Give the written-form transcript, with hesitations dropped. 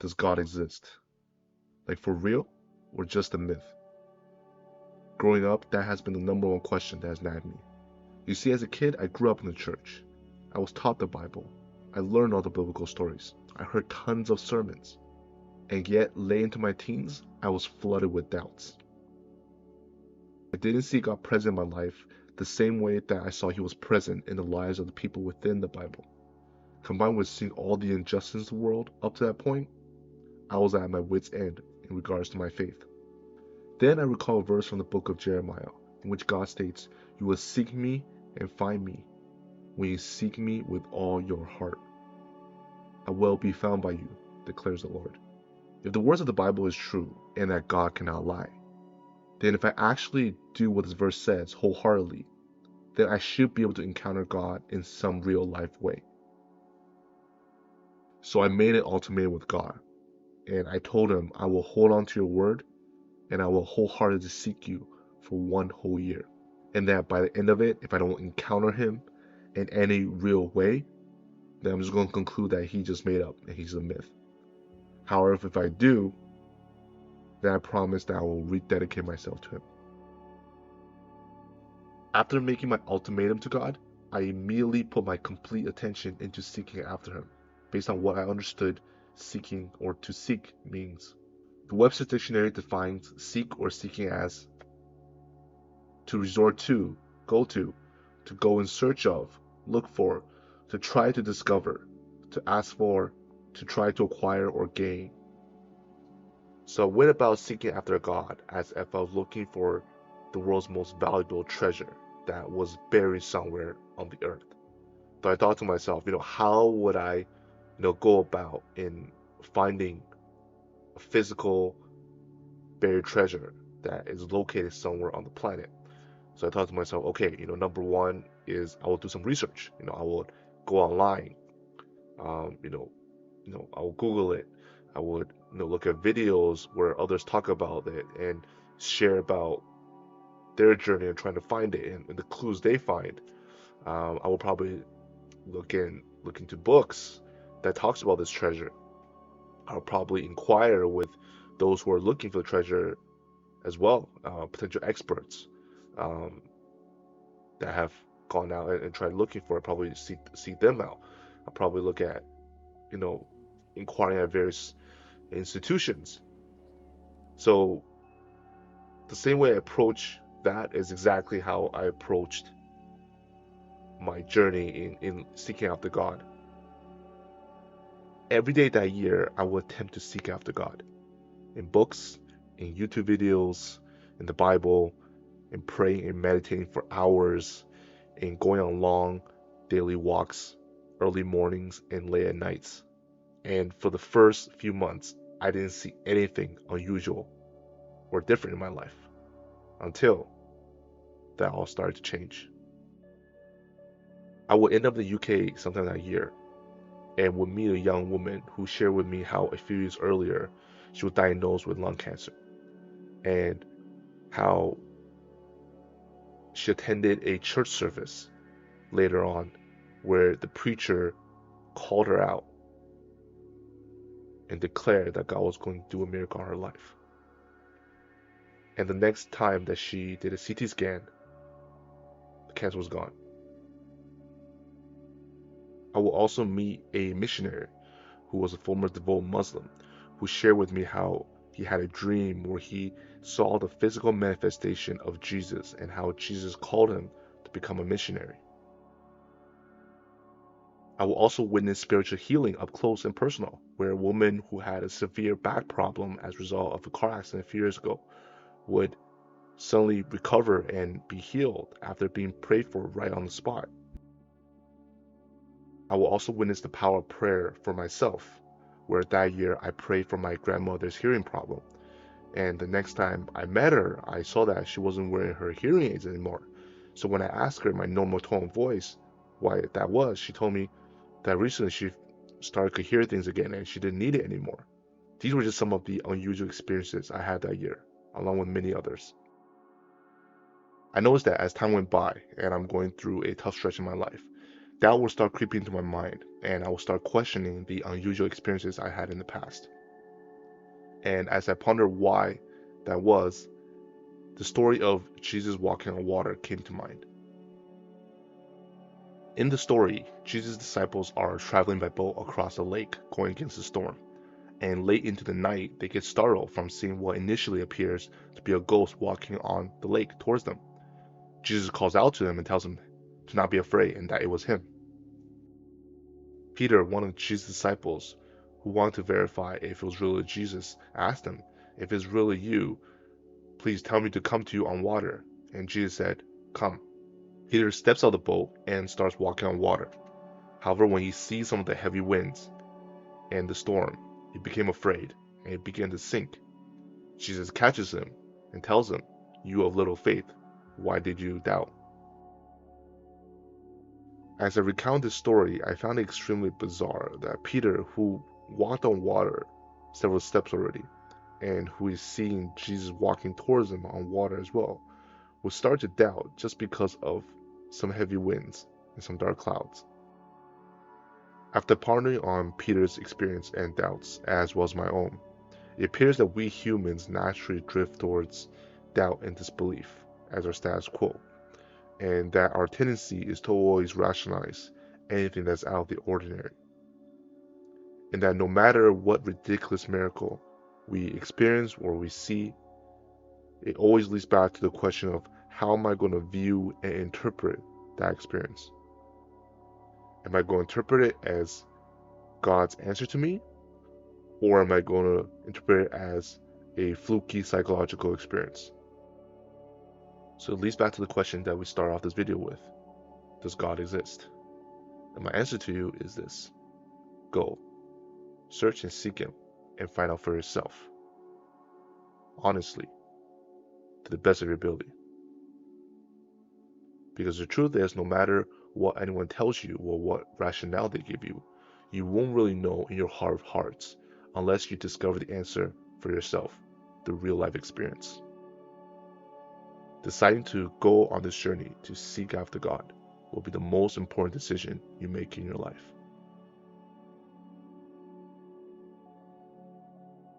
does God exist? Like for real? Or just a myth? Growing up, that has been the number one question that has nagged me. You see, as a kid, I grew up in the church. I was taught the Bible. I learned all the biblical stories. I heard tons of sermons. And yet, late into my teens, I was flooded with doubts. I didn't see God present in my life the same way that I saw He was present in the lives of the people within the Bible. Combined with seeing all the injustice in the world up to that point, I was at my wit's end in regards to my faith. Then I recall a verse from the book of Jeremiah, in which God states, "You will seek me and find me when you seek me with all your heart. I will be found by you, declares the Lord." If the words of the Bible is true and that God cannot lie, then if I actually do what this verse says wholeheartedly, then I should be able to encounter God in some real life way. So I made an ultimatum with God, and I told him I will hold on to your word and I will wholeheartedly seek you for 1 whole year. And that by the end of it, if I don't encounter him in any real way, then I'm just going to conclude that he just made up and he's a myth. However, if I do, then I promise that I will rededicate myself to him. After making my ultimatum to God, I immediately put my complete attention into seeking after him, based on what I understood seeking or to seek means. The Webster's Dictionary defines seek or seeking as to resort to, to go in search of, look for, to try to discover, to ask for, to try to acquire or gain. So I went about seeking after God as if I was looking for the world's most valuable treasure that was buried somewhere on the earth. So I thought to myself, how would I, go about in finding a physical buried treasure that is located somewhere on the planet? So I thought to myself, okay, number one is I will do some research. I will go online. Um, you know, I will Google it. I would, look at videos where others talk about it and share about their journey and trying to find it and the clues they find. I will probably look into books that talks about this treasure. I'll probably inquire with those who are looking for the treasure as well, potential experts um, that have gone out and tried looking for it. Probably seek them out. I'll probably look at, you know, inquiring at various institutions. So the same way I approach that is exactly how I approached my journey in seeking after God. Every day that year, I would attempt to seek after God in books, in YouTube videos, in the Bible, in praying and meditating for hours, in going on long daily walks, early mornings and late at nights. And for the first few months, I didn't see anything unusual or different in my life until that all started to change. I would end up in the UK sometime that year and would meet a young woman who shared with me how a few years earlier she was diagnosed with lung cancer and how she attended a church service later on where the preacher called her out and declared that God was going to do a miracle in her life. And the next time that she did a CT scan, the cancer was gone. I will also meet a missionary who was a former devout Muslim who shared with me how he had a dream where he saw the physical manifestation of Jesus and how Jesus called him to become a missionary. I will also witness spiritual healing up close and personal, where a woman who had a severe back problem as a result of a car accident a few years ago would suddenly recover and be healed after being prayed for right on the spot. I will also witness the power of prayer for myself, where that year I prayed for my grandmother's hearing problem. And the next time I met her, I saw that she wasn't wearing her hearing aids anymore. So when I asked her in my normal tone of voice why that was, she told me that recently she started to hear things again and she didn't need it anymore. These were just some of the unusual experiences I had that year, along with many others. I noticed that as time went by and I'm going through a tough stretch in my life, doubt will start creeping into my mind and I will start questioning the unusual experiences I had in the past. And as I pondered why that was, the story of Jesus walking on water came to mind. In the story, Jesus' disciples are traveling by boat across a lake going against the storm. And late into the night, they get startled from seeing what initially appears to be a ghost walking on the lake towards them. Jesus calls out to them and tells them to not be afraid and that it was him. Peter, one of Jesus' disciples, who wanted to verify if it was really Jesus, asked him, "If it's really you, please tell me to come to you on water." And Jesus said, "Come." Peter steps out of the boat and starts walking on water. However, when he sees some of the heavy winds and the storm, he became afraid and he began to sink. Jesus catches him and tells him, "You of little faith, why did you doubt?" As I recount this story, I found it extremely bizarre that Peter, who walked on water several steps already, and who is seeing Jesus walking towards him on water as well, would start to doubt just because of some heavy winds and some dark clouds. After pondering on Peter's experience and doubts, as well as my own, it appears that we humans naturally drift towards doubt and disbelief as our status quo, and that our tendency is to always rationalize anything that's out of the ordinary. And that no matter what ridiculous miracle we experience or we see, it always leads back to the question of how am I going to view and interpret that experience? Am I going to interpret it as God's answer to me? Or am I going to interpret it as a fluky psychological experience? So it leads back to the question that we start off this video with. Does God exist? And my answer to you is this. Go. Search and seek him and find out for yourself. Honestly. To the best of your ability. Because the truth is, no matter what anyone tells you or what rationale they give you, you won't really know in your heart of hearts unless you discover the answer for yourself through real life experience. Deciding to go on this journey to seek after God will be the most important decision you make in your life.